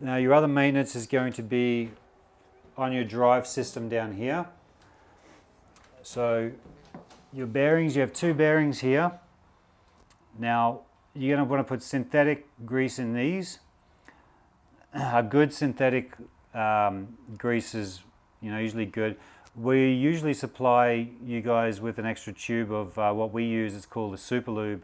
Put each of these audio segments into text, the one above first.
Now your other maintenance is going to be on your drive system down here. So your bearings, you have two bearings here. Now you're going to want to put synthetic grease in these. A good synthetic grease is usually good. We usually supply you guys with an extra tube of what we use. It's called a super lube,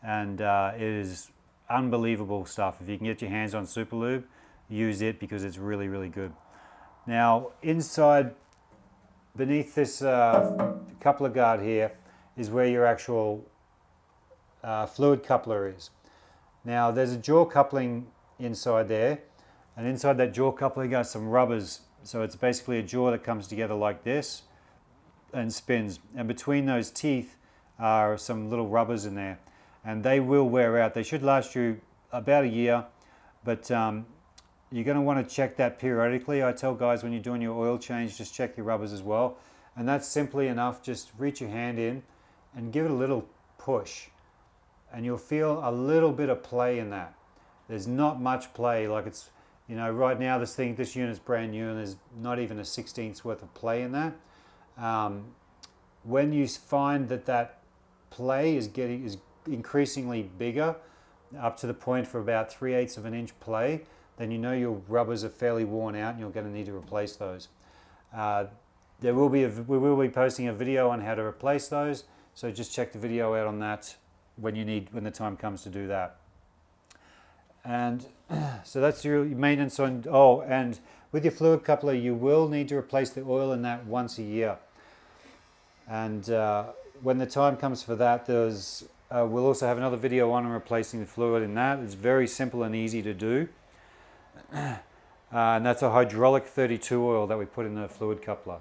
and it is unbelievable stuff. If you can get your hands on super lube, use it because it's really, really good. Now inside, beneath this coupler guard here, is where your actual fluid coupler is. Now there's a jaw coupling inside there, and inside that jaw coupler you got some rubbers. So it's basically a jaw that comes together like this and spins, and between those teeth are some little rubbers in there, and they will wear out. They should last you about a year, but you're going to want to check that periodically. I tell guys when you're doing your oil change, just check your rubbers as well, and that's simply enough. Just reach your hand in and give it a little push, and you'll feel a little bit of play in that. There's not much play, like it's, right now this unit's brand new and there's not even a 1/16th worth of play in that. When you find that play is increasingly bigger, up to the point for about 3/8 of an inch play, then your rubbers are fairly worn out and you're going to need to replace those. We will be posting a video on how to replace those, so just check the video out on that when the time comes to do that. And so that's your maintenance on. Oh, and with your fluid coupler, you will need to replace the oil in that once a year. And when the time comes for that, we'll also have another video on replacing the fluid in that. It's very simple and easy to do. And that's a hydraulic 32 oil that we put in the fluid coupler.